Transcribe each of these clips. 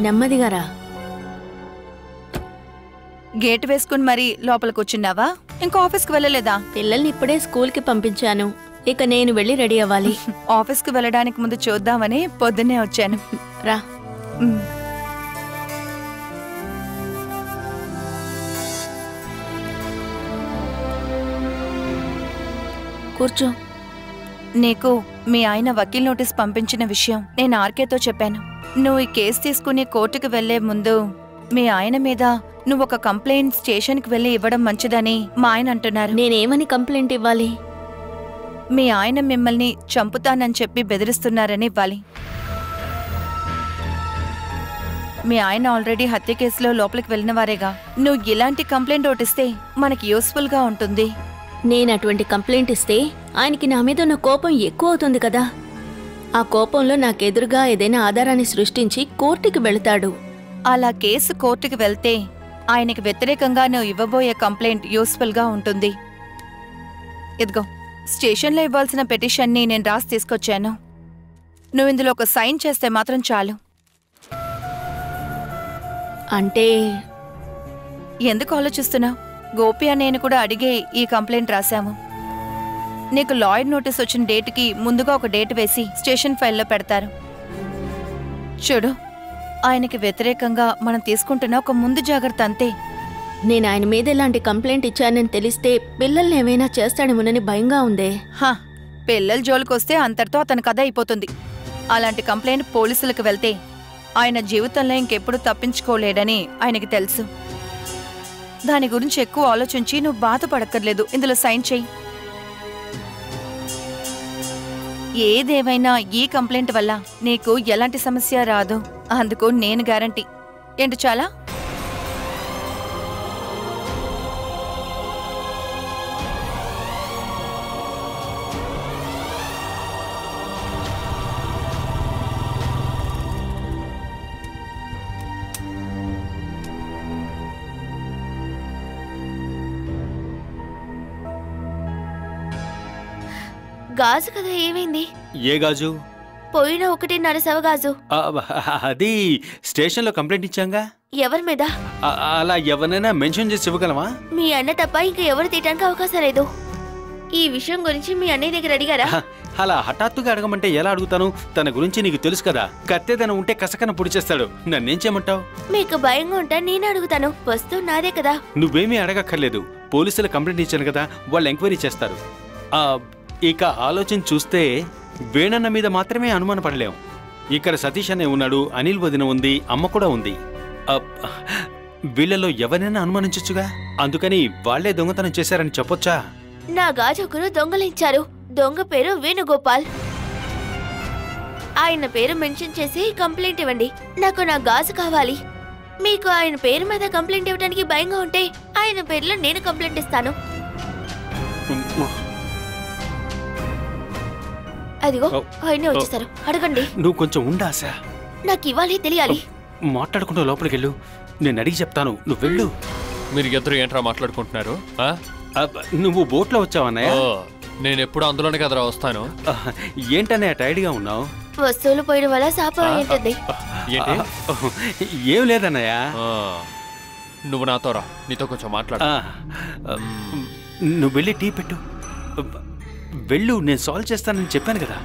నెమ్మదిగా రా. గేట్ వేసుకుని మరి లోపల కూర్చున్నావా? ఇంకా ఆఫీస్కి వెళ్ళలేదా? పిల్లల్ని ఇప్పుడే స్కూల్కి పంపించాను. ఇక నేను వెళ్ళి రెడీ అవ్వాలి. ఆఫీస్కి వెళ్ళడానికి ముందు చూద్దామని పొద్దున్నే వచ్చాను. రా. కూర్చో. నీకు మీ ఆయన వకీల్ నోటీస్ పంపించిన విషయం నేను ఆర్కేతో చెప్పాను. నువ్వు ఈ కేసు తీసుకుని కోర్టుకు వెళ్లే ముందు మీ ఆయన మీద నువ్వు ఒక కంప్లైంట్ స్టేషన్కి వెళ్ళి ఇవ్వడం మంచిదని మా ఆయన అంటున్నారు. నేనేమని కంప్లైంట్ ఇవ్వాలి? మీ ఆయన మిమ్మల్ని చంపుతానని చెప్పి బెదిరిస్తున్నారని ఇవ్వాలి. మీ ఆయన ఆల్రెడీ హత్య కేసులో లోపలికి వెళ్ళిన వారేగా. నువ్వు ఇలాంటి కంప్లైంట్ ఒకటిస్తే మనకి యూస్ఫుల్గా ఉంటుంది. నేను అటువంటి కంప్లైంట్ ఇస్తే ఆయనకి నా మీద ఉన్న కోపం ఎక్కువ అవుతుంది కదా. ఆ కోపంలో నాకెదురుగా ఏదైనా ఆధారాన్ని సృష్టించి కోర్టుకి వెళతాడు. అలా కేసు కోర్టుకి వెళ్తే ఆయనకి వ్యతిరేకంగా నువ్వు ఇవ్వబోయే కంప్లైంట్ యూస్ఫుల్గా ఉంటుంది. ఇదిగో స్టేషన్లో ఇవ్వాల్సిన పిటిషన్ని నేను రాసి తీసుకొచ్చాను. నువ్వు ఇందులో ఒక సైన్ చేస్తే మాత్రం చాలు. అంటే ఎందుకు ఆలోచిస్తున్నావు? గోపి నేను కూడా అడిగే ఈ కంప్లైంట్ రాశాము. నీకు లాయర్ నోటీస్ వచ్చిన డేట్కి ముందుగా ఒక డేట్ వేసి స్టేషన్ ఫైల్లో పెడతారు. చూడు, ఆయనకి వ్యతిరేకంగా మనం తీసుకుంటున్న ఒక ముందు జాగ్రత్త అంతే. నేను ఆయన మీద ఇలాంటి కంప్లైంట్ ఇచ్చానని తెలిస్తే పిల్లల్ని ఏమైనా చేస్తాడేమోనని భయంగా ఉందే. పిల్లల జోలికొస్తే అంతటితో అతని కథ అయిపోతుంది. అలాంటి కంప్లైంట్ పోలీసులకు వెళ్తే ఆయన జీవితంలో ఇంకెప్పుడు తప్పించుకోలేడని ఆయనకి తెలుసు. దాని గురించి ఎక్కువ ఆలోచించి నువ్వు బాధపడక్కర్లేదు. ఇందులో సైన్ చెయ్యి. ఏదేమైనా ఈ కంప్లైంట్ వల్ల నీకు ఎలాంటి సమస్య రాదు. అందుకు నేను గ్యారంటీ. ఏంటి చాలా? గాజు కదా, ఏమైంది? ఏ గాజు? పోయిన 1.5 సవ గాజు. అది స్టేషన్లో కంప్లైంట్ ఇచ్చాంగా. ఎవరి మీద? అలా ఎవరైనా మెన్షన్ చేసి ఇవ్వగలమా? మీ అన్న తప్ప ఇంకా ఎవరు తీయడానికి అవకాశం లేదు. ఈ విషయం గురించి మీ అన్నయ్య దగ్గర అడిగారా? అలా హఠాత్తుగా అడగమంటే ఎలా అడుగుతాను? తన గురించి నీకు తెలుసు కదా. కత్తేదన ఉంటే కసకన పొడిచేస్తాడు. నన్నేం చేయమంటావు? మీకు భయంగా ఉంటా నేను అడుగుతాను. వస్తువు నాదే కదా. నువ్వేమీ అడగక్కర్లేదు. పోలీసులు కంప్లైంట్ ఇచ్చాను కదా, వాళ్ళు ఎంక్వైరీ చేస్తారు. ఇక ఆలోచన చూస్తే వేణన్న మీద మాత్రమే అనుమానపడలేం. ఇక్కడ సతీష్ అనే ఉన్నాడు, అనిల్ వదిన ఉంది, అమ్మ కూడా ఉంది. వీళ్లలో ఎవరైనా అనుమానించొచ్చుగా. అందుకని వాళ్లే దొంగతనం చేశారని చెప్పొచ్చా? నా గాజు ఒకరు దొంగలించారు. దొంగ పేరు వేణుగోపాల్. ఆయన పేరు మెన్షన్ చేసి కంప్లైంట్ ఇవ్వండి. నాకు నా గాజు కావాలి. మీకు ఆయన పేరు మీద కంప్లైంట్ ఇవ్వడానికి భయంగా ఉంటే ఆయన పేరులో నేను కంప్లైంట్ ఇస్తాను. అదిగో ఆయన వచ్చేసారు, అడగండి. నువ్వు కొంచెం ఉండాసా. నాకు ఇవ్వాలి, తెలియాలి. మాట్లాడుకుంటూ లోపలికి వెళ్ళు, నేను అడిగి చెప్తాను. నువ్వు వెళ్ళు. మీరు ఇద్దరు ఏంట్రా మాట్లాడుకుంటున్నారు? నువ్వు బోట్లో వచ్చావన్నయ్య? నేను ఎప్పుడు అందులోనే కదరా వస్తాను. ఏంటన్నయ్య టైర్డ్గా ఉన్నావు? వస్తువులు పోయిన వల్ల శాపం ఏంటండి? ఏం లేదన్నయ్య. నువ్వు నాతో రా, నీతో కొంచెం మాట్లాడు. నువ్వు వెళ్ళి టీ పెట్టు. వెళ్ళు, నేను సాల్వ్ చేస్తానని చెప్పాను కదా.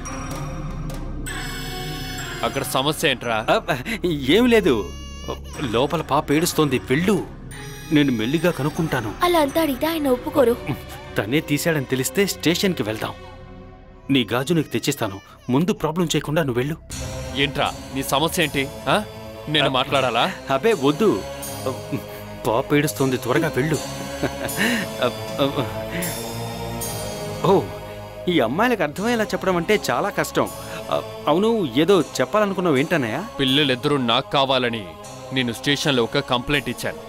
అక్కడ సమస్య ఏంట్రా? ఏం లేదు, లోపల పాప ఏడుస్తోంది. వెళ్ళు, నేను మెల్లిగా కనుక్కుంటాను. అలా అంతా అడిగితే ఆయన ఒప్పుకోరు. తనే తీశాడని తెలిస్తే స్టేషన్కి వెళ్దాం. నీ గాజు నీకు తెచ్చిస్తాను. ముందు ప్రాబ్లం చేయకుండా నువ్వు వెళ్ళు. ఏంట్రా నీ సమస్య ఏంటి? నేను మాట్లాడాలా? అబే వద్దు, పాప ఏడుస్తోంది, త్వరగా వెళ్ళు. ఓ, ఈ అమ్మాయిలకు అర్థమయ్యేలా చెప్పడం అంటే చాలా కష్టం. అవును, ఏదో చెప్పాలనుకున్నావు. ఏంటన్నయ్య? పిల్లలిద్దరూ నాకు కావాలని నేను స్టేషన్లో ఒక కంప్లైంట్ ఇచ్చాను.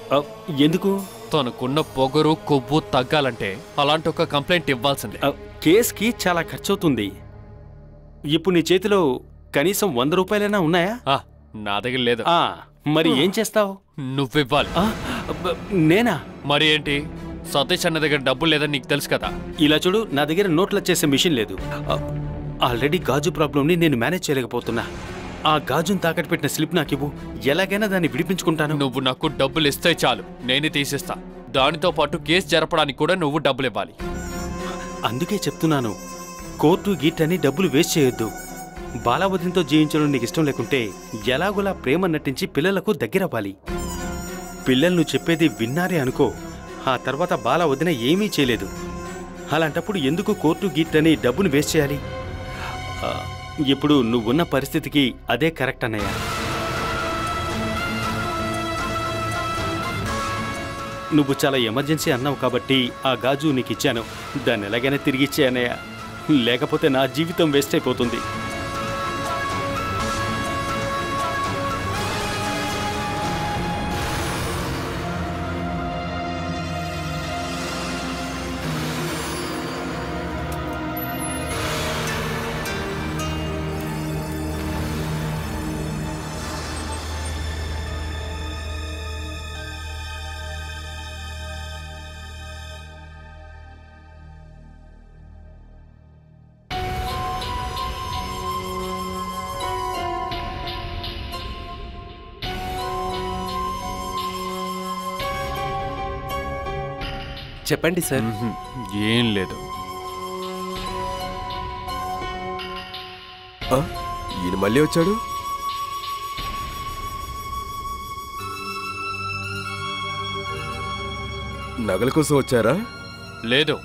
ఎందుకు? తనకున్న పొగరు కొవ్వు తగ్గాలంటే అలాంటి ఒక కంప్లైంట్ ఇవ్వాల్సిందే. కేసుకి చాలా ఖర్చు అవుతుంది. ఇప్పుడు నీ చేతిలో కనీసం 100 రూపాయలైనా ఉన్నాయా? నా దగ్గర లేదు. మరి ఏం చేస్తావు? నువ్వివ్వాలి. నేనా? మరి ఏంటి? సతీష్ అన్న దగ్గర డబ్బులు లేదని నీకు తెలుసు కదా. ఇలా చూడు, నా దగ్గర నోట్ల చేసే మిషన్ లేదు. ఆల్రెడీ గాజు ప్రాబ్లంని నేను మేనేజ్ చేయలేకపోతున్నా. ఆ గాజును తాకట్టు పెట్టిన స్లిప్ నాకివ్వు. ఎలాగైనా దాన్ని విడిపించుకుంటాను. నువ్వు నాకు డబ్బులు ఇస్తే చాలు, నేనే తీసేస్తా. దానితో పాటు కేసు జరపడానికి కూడా నువ్వు డబ్బులు ఇవ్వాలి. అందుకే చెప్తున్నాను, కోర్టు గీట్ అని డబ్బులు వేస్ట్ చేయొద్దు. బాలావతితో జీవించడం నీకు ఇష్టం లేకుంటే ఎలాగోలా ప్రేమ నటించి పిల్లలకు దగ్గరవ్వాలి. పిల్లలు చెప్పేది విన్నారే అనుకో, ఆ తర్వాత బాలావతిన ఏమీ చేయలేదు. అలాంటప్పుడు ఎందుకు కోర్టు గీట్ అని డబ్బును వేస్ట్ చేయాలి? ఇప్పుడు నువ్వున్న పరిస్థితికి అదే కరెక్ట్ అన్నయ్య. నువ్వు చాలా ఎమర్జెన్సీ అన్నావు కాబట్టి ఆ గాజు నీకు ఇచ్చాను. దాన్ని ఎలాగైనా తిరిగి ఇచ్చే అన్నయ్య, లేకపోతే నా జీవితం వేస్ట్ అయిపోతుంది. చెప్పండి సార్. ఏం లేదు. ఈయన మళ్ళీ వచ్చాడు. నగల కోసం వచ్చారా? లేదు.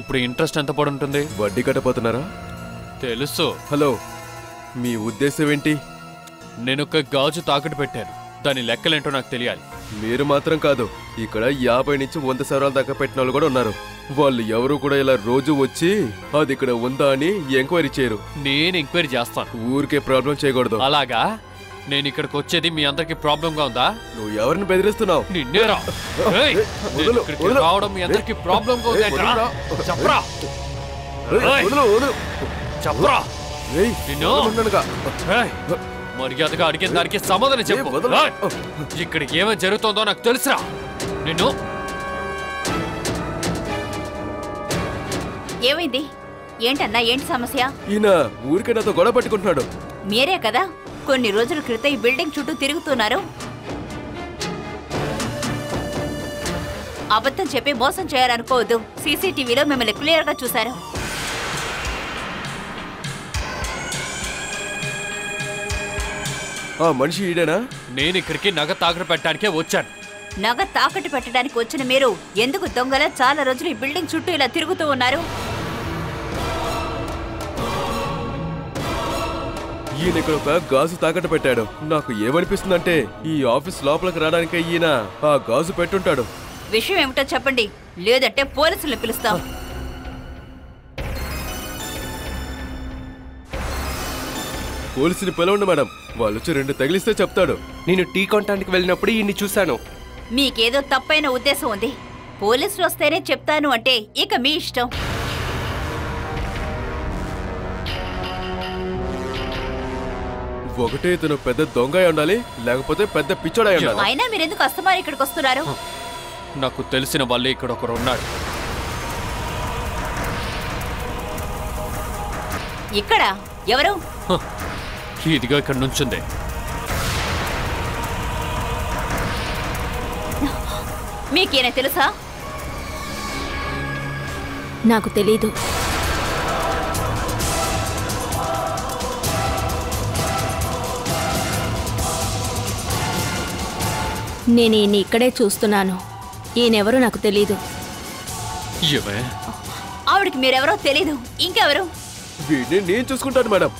ఇప్పుడు ఇంట్రెస్ట్ ఎంత పడి ఉంటుంది? వడ్డీ కట్టపోతున్నారా? తెలుసు. హలో, మీ ఉద్దేశం ఏంటి? నేను ఒక గాజు తాకట్టు పెట్టాను, దాని లెక్కలేంటో నాకు తెలియాలి. మీరు మాత్రం కాదు, ఇక్కడ 50 నుంచి 100 సవరాల దాకా పెట్టిన వాళ్ళు కూడా ఉన్నారు. వాళ్ళు ఎవరు కూడా ఇలా రోజు వచ్చి అది ఇక్కడ ఉందా అని ఎంక్వైరీ చేయరు. నేను ఎంక్వైరీ చేస్తాను. ఊరికే ప్రాబ్లం చేయకూడదు. అలాగా? నేను ఇక్కడికి వచ్చేది మీ అందరికి ప్రాబ్లం గా ఉందా? నువ్వు ఎవరిని బెదిరిస్తున్నావు? నిన్నేరా? ఏయ్, నేను ఇక్కడికి రావడం మీ అందరికి ప్రాబ్లం గా ఉందా? చెప్పరా, చెప్పరా. నిన్ను మర్యాదగా అడిగిన దానికి సమాధానం చెప్పు. ఇక్కడ ఏమేమి జరుగుతుందో నాకు తెలుసురా. నిన్ను ఏమైంది? ఏంటన్నా, ఏంటి సమస్య? ఈయన ఊరికే నాతో గొడవ పట్టుకుంటున్నాడు. మీరే కదా కొన్ని రోజుల క్రితం ఈ బిల్డింగ్ చుట్టూ తిరుగుతున్నారు. అబద్ధం చెప్పి మోసం చేయాలనుకోవద్దు. సీసీటీవీలో మిమ్మల్ని క్లియర్ గా చూశారు. ఆ మనిషి ఈడేనా? నేను ఇక్కడికి నగ తాకట్టు పెట్టడానికే వచ్చాను. నగ తాకట్టు పెట్టడానికి వచ్చిన మీరు ఎందుకు దొంగల చాలా రోజులు ఈ బిల్డింగ్ చుట్టూ ఇలా తిరుగుతూ ఉన్నారు? ఈయన ఇక్కడ ఒక గాజు తాకట్టు పెట్టాడు. నాకు ఏమనిపిస్తుందంటే ఈ ఆఫీస్ లోపలికి రావడానికి ఈయన ఆ గాజు పెట్టుంటాడు. విషయం ఏమిటో చెప్పండి, లేదంటే పోలీసులను పిలుస్తాం. పోలీసుని పిలవండి మేడం, వాళ్ళు వచ్చి 2 తగిలిస్తే చెప్తాడు. నేను టీ కొనడానికి వెళ్ళినప్పుడు ఈయన్ని చూశాను. మీకేదో తప్పైన ఉద్దేశం ఉంది. పోలీసులు వస్తేనే చెప్తాను అంటే ఇక మీ ఇష్టం. ఒకటే ఇతను పెద్ద దొంగ అయి ఉండాలి, లేకపోతే పెద్ద పిచ్చోడై ఉండాలి. అయినా మీరెందుకు అస్తమానం ఇక్కడికి వస్తున్నారు? నాకు తెలిసిన వాళ్ళే ఇక్కడ ఒకరు ఉన్నాడు. ఇక్కడ ఎవరు? ఇదిగో ఇక్కడ నుంచుంది. మీకేనా తెలుసా? నాకు తెలీదు. నేను ఈయన ఇక్కడే చూస్తున్నాను. ఈయనెవరో నాకు తెలీదు. ఆవిడికి మీరెవరో తెలీదు. ఇంకెవరు? వీడిని నేను చూసుకుంటాను మేడం.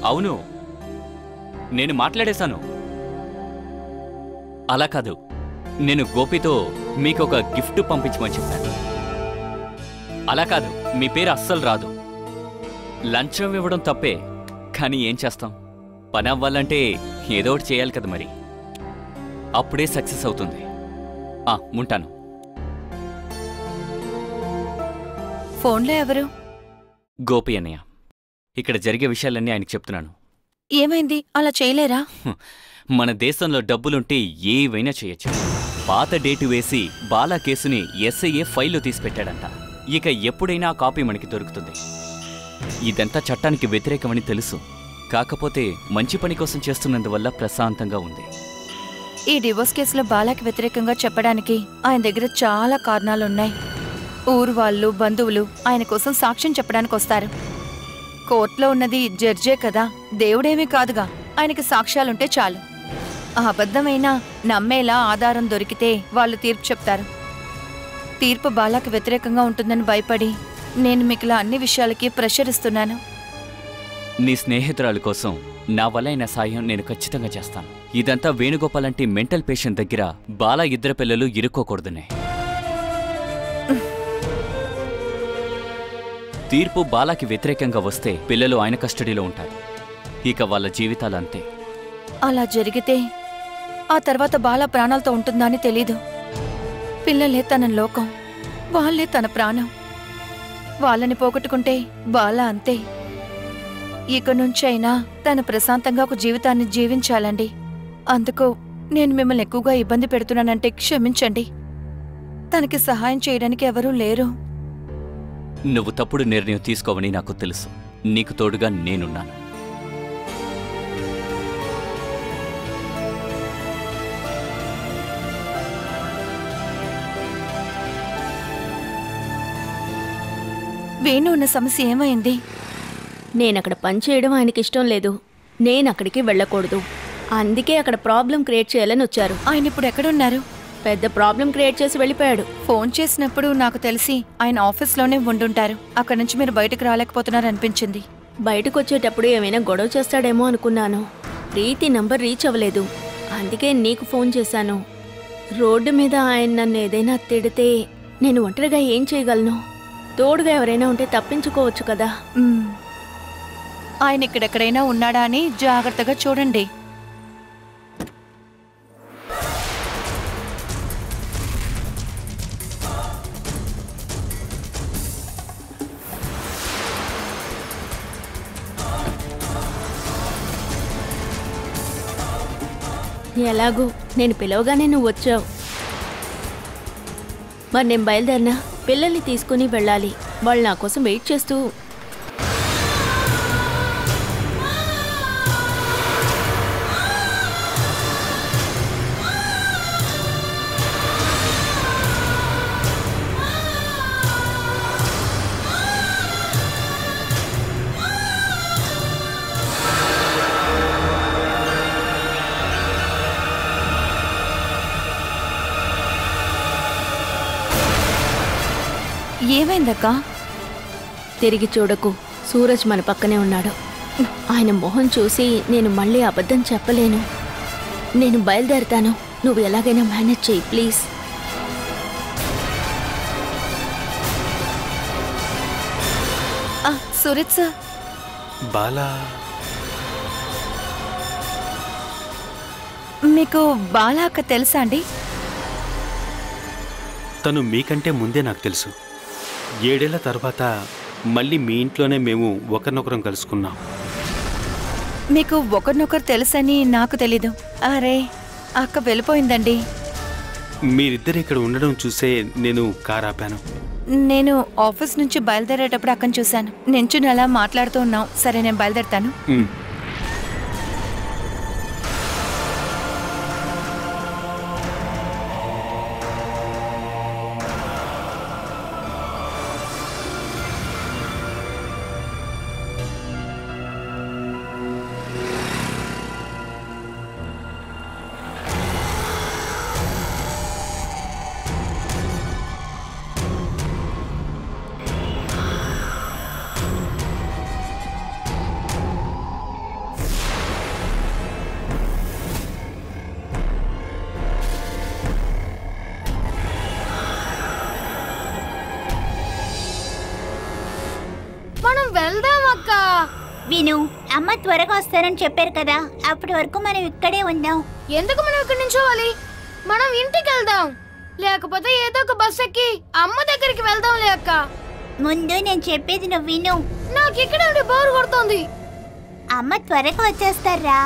అవును, నేను మాట్లాడేశాను. అలా కాదు, నేను గోపితో మీకొక గిఫ్ట్ పంపించమని చెప్పాను. అలా కాదు, మీ పేరు అస్సలు రాదు. లంచం ఇవ్వడం తప్పే, కానీ ఏం చేస్తాం? పని అవ్వాలంటే ఏదో ఒకటి చేయాలి కదా మరి. అప్పుడే సక్సెస్ అవుతుంది. ఉంటాను. ఫోన్లో ఎవరు? గోపి అన్నయ్య. ఇక్కడ జరిగే విషయాలన్నీ ఆయనకు చెప్తున్నాను. ఏమైంది? అలా చేయలేరా? మన దేశంలో డబ్బులుంటే ఏవైనా చేయొచ్చు. పాత డేటు వేసి బాలా కేసుని ఎస్ఐఏ ఫైల్లో తీసిపెట్టాడంట. ఇక ఎప్పుడైనా ఆ కాపీ మనకి దొరుకుతుంది. ఇదంతా చట్టానికి వ్యతిరేకమని తెలుసు. కాకపోతే మంచి పని కోసం చేస్తున్నందువల్ల ప్రశాంతంగా ఉంది. ఈ డివోర్స్ కేసులో బాలాకి వ్యతిరేకంగా చెప్పడానికి ఆయన దగ్గర చాలా కారణాలున్నాయి. ఊరు వాళ్ళు, బంధువులు ఆయన కోసం సాక్ష్యం చెప్పడానికి వస్తారు. కోర్టులో ఉన్నది జడ్జే కదా, దేవుడేమీ కాదుగా. ఆయనకి సాక్ష్యాలుంటే చాలు. ఆ అబద్ధమైనా నమ్మేలా ఆధారం దొరికితే వాళ్ళు తీర్పు చెప్తారు. తీర్పు బాలాకి వ్యతిరేకంగా ఉంటుందని భయపడి నేను మీకులా అన్ని విషయాలకి ప్రెషర్ ఇస్తున్నాను. నీ స్నేహితురాల కోసం నా వల్ల అయిన సాయం నేను ఖచ్చితంగా చేస్తాను. ఇదంతా వేణుగోపాల్ అంటే మెంటల్ పేషెంట్ దగ్గర బాలా ఇద్దరు పిల్లలు ఇరుక్కోకూడదనే. తీర్పు బాలాకి వ్యతిరేకంగా వస్తే పిల్లలు ఆయన కస్టడీలో ఉంటారు. ఇక వాళ్ళ జీవితాలు అంతే. అలా జరిగితే ఆ తర్వాత బాలా ప్రాణాలతో ఉంటుందా అని తెలీదు. పిల్లలే తన లోకం, వాళ్ళే తన ప్రాణం. వాళ్ళని పోగొట్టుకుంటే బాలా అంతే. ఇక నుంచైనా తను ప్రశాంతంగా ఒక జీవితాన్ని జీవించాలండి. అందుకు నేను మిమ్మల్ని ఎక్కువగా ఇబ్బంది పెడుతున్నానంటే క్షమించండి. తనకి సహాయం చేయడానికి ఎవరూ లేరు. నువ్వు తప్పుడు నిర్ణయం తీసుకోవని నాకు తెలుసు. నీకు తోడుగా నేనున్నాను. వేణు ఉన్న సమస్య ఏమైంది? నేనక్కడ పనిచేయడం ఆయనకి ఇష్టం లేదు. నేనక్కడికి వెళ్ళకూడదు. అందుకే అక్కడ ప్రాబ్లం క్రియేట్ చేయాలని వచ్చారు. ఆయన ఇప్పుడు ఎక్కడున్నారు? పెద్ద ప్రాబ్లం క్రియేట్ చేసి వెళ్ళిపోయాడు. ఫోన్ చేసినప్పుడు నాకు తెలిసి ఆయన ఆఫీస్లోనే ఉండుంటారు. అక్కడి నుంచి మీరు బయటకు రాలేకపోతున్నారు అనిపించింది. బయటకు వచ్చేటప్పుడు ఏమైనా గొడవ చేస్తాడేమో అనుకున్నాను. ప్రీతి నంబర్ రీచ్ అవ్వలేదు. అందుకే నీకు ఫోన్ చేశాను. రోడ్డు మీద ఆయన నన్ను ఏదైనా తిడితే నేను ఒంటరిగా ఏం చేయగలను? తోడుగా ఎవరైనా ఉంటే తప్పించుకోవచ్చు కదా. ఆయన ఇక్కడెక్కడైనా ఉన్నాడా అని జాగ్రత్తగా చూడండి. ఎలాగూ నేను పిలవగానే నువ్వు వచ్చావు. మరి నేను బయలుదేరినా పిల్లల్ని తీసుకుని వెళ్ళాలి. వాళ్ళు నా కోసం వెయిట్ చేస్తూ. ఏమైందక్కా? తిరిగి చూడకు. సూరజ్ మన పక్కనే ఉన్నాడు. ఆయన మొహం చూసి నేను మళ్ళీ అబద్ధం చెప్పలేను. నేను బయలుదేరుతాను. నువ్వు ఎలాగైనా మేనేజ్ చెయ్యి ప్లీజ్. సూరజ్ సార్. బాలా మీకు బాలా అక్క తెలుసా అండి? తను మీకంటే ముందే నాకు తెలుసు. 7 ఏళ్ల తర్వాత మళ్ళీ మీ ఇంట్లోనే మేము ఒకరినొకరం కలుసుకున్నాం. మీకు ఒకరినొకరు తెలుసని నాకు తెలీదు. అరే, అక్క వెళ్ళిపోయిందండి. మీరిద్దరు ఇక్కడ ఉండడం చూసే నేను కారు ఆపాను. నేను ఆఫీస్ నుంచి బయలుదేరేటప్పుడు అక్కని చూశాను. నించుని అలా మాట్లాడుతూ ఉన్నాం. సరే, నేను బయలుదేరుతాను. వెళ్దాం అక్క. విను, అమ్మ త్వరగా వస్తారని చెప్పారు కదా, అప్పటి వరకు మనం ఇక్కడే ఉందాం. ఎందుకు మనం ఇక్కడ నించోవాలి? మనం ఇంటికి వెళ్దాం, లేకపోతే ఏదో ఒక బస్ ఎక్కి అమ్మ దగ్గరికి వెళ్దాంలే అక్క. ముందు నేను చెప్పేది నువ్వు విను. నాకు ఇక్కడ ఉండి బోరు కొడుతోంది. అమ్మ త్వరగా వచ్చేస్తారా.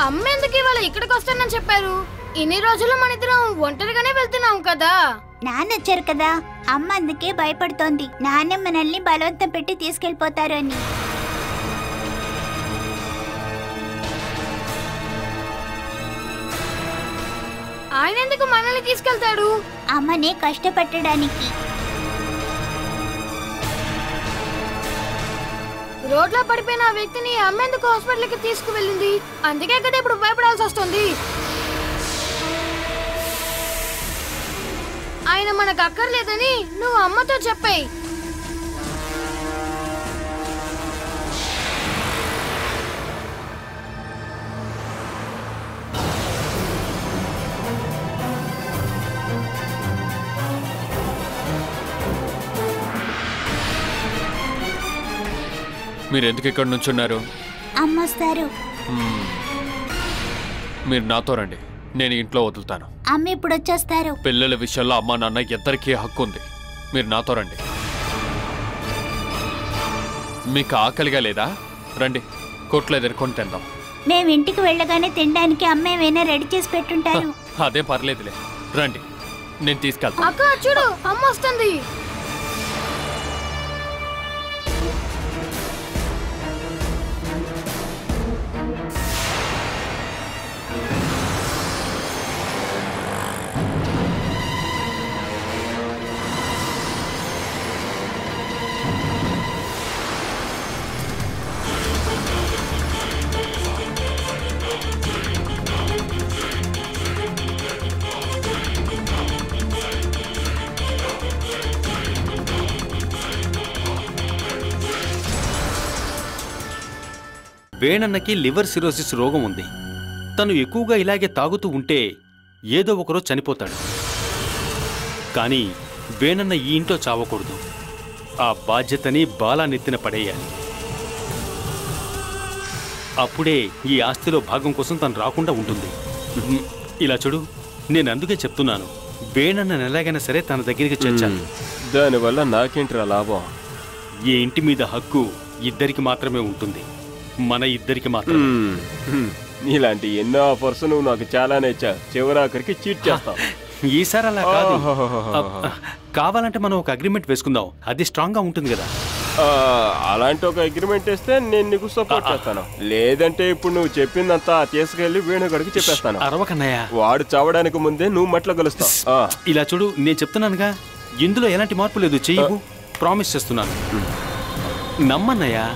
అమ్మ ఎందుకు ఇవాళ ఇక్కడికి వస్తానని చెప్పారు? ఇన్ని రోజులు మన ఇద్దరం ఒంటరిగానే వెళ్తున్నాం కదా. నాన్న వచ్చారు కదా, అమ్మ అందుకే భయపడుతోంది. నాన్న మనల్ని బలవంతం పెట్టి తీసుకెళ్లిపోతారు అని. ఆయన ఎందుకు మనల్ని తీసుకెళ్తాడు? అమ్మని కష్టపెట్టడానికి. రోడ్లో పడిపోయిన ఆ వ్యక్తిని అమ్మ ఎందుకు హాస్పిటల్కి తీసుకువెళ్ళింది? అందుకే కదా ఇప్పుడు భయపడాల్సి వస్తుంది. ఆయన మనకు అక్కర్లేదని నువ్వు అమ్మతో చెప్పాయి. మీరు ఎందుకు ఇక్కడ నుంచున్నారు? అమ్మ వస్తారు. మీరు నాతో రండి, నేను ఇంట్లో వదులుతాను. అమ్మ ఇప్పుడు వచ్చేస్తారు. పిల్లల విషయంలో అమ్మా నాన్న ఇద్దరికీ హక్కు ఉంది. మీరు నాతో రండి. మీకు ఆకలిగా లేదా? రండి, కొట్లో ఎదుర్కొని తిందాం. మేము ఇంటికి వెళ్ళగానే తినడానికి అమ్మ ఏమైనా రెడీ చేసి పెట్టుంటారు. అదే పర్లేదులే, రండి, నేను తీసుకెళ్తాను. అక్క చూడు, అమ్మ వస్తుంది. వేణన్నకి లివర్ సిరోసిస్ రోగం ఉంది. తను ఎక్కువగా ఇలాగే తాగుతూ ఉంటే ఏదో ఒకరోజు చనిపోతాడు. కానీ వేణన్న ఈ ఇంట్లో చావకూడదు. ఆ బాధ్యతని బాలా నెత్తిన పడేయాలి. అప్పుడే ఈ ఆస్తిలో భాగం కోసం తను రాకుండా ఉంటుంది. ఇలా చూడు, నేను అందుకే చెప్తున్నాను, వేణన్న ఎలాగైనా సరే తన దగ్గరికి చేర్చాలి. దానివల్ల నాకేంటిరా లాభం? ఈ ఇంటి మీద హక్కు ఇద్దరికి మాత్రమే ఉంటుంది, మన ఇద్దరికి మాత్రం. ఇలాంటి ఎన్నో ఆఫర్స్ నువ్వు నాకు చాలా నచ్చా. చివరాఖరికి చీట్ చేస్తావు. ఈసారి అలా కాదు. కావాలంటే మనం ఒక అగ్రిమెంట్ వేసుకుందాం, అది స్ట్రాంగ్ గా ఉంటుంది కదా. అలాంటి ఒక అగ్రిమెంట్ వేస్తే నేను నీకు సపోర్ట్ చేస్తాను. లేదంటే ఇప్పుడు నువ్వు చెప్పిందంతా తీసుకెళ్లి వేణుగడికి చెప్పేస్తాను. అరవకన్నయ్య, వాడు చావడానికి ముందే నువ్వు మట్లో కలుస్తావు. ఇలా చూడు, నేను చెప్తున్నానుగా, ఇందులో ఎలాంటి మార్పు లేదు. చెయ్యవు, ప్రామిస్ చేస్తున్నాను. నమ్మన్నయ్యా.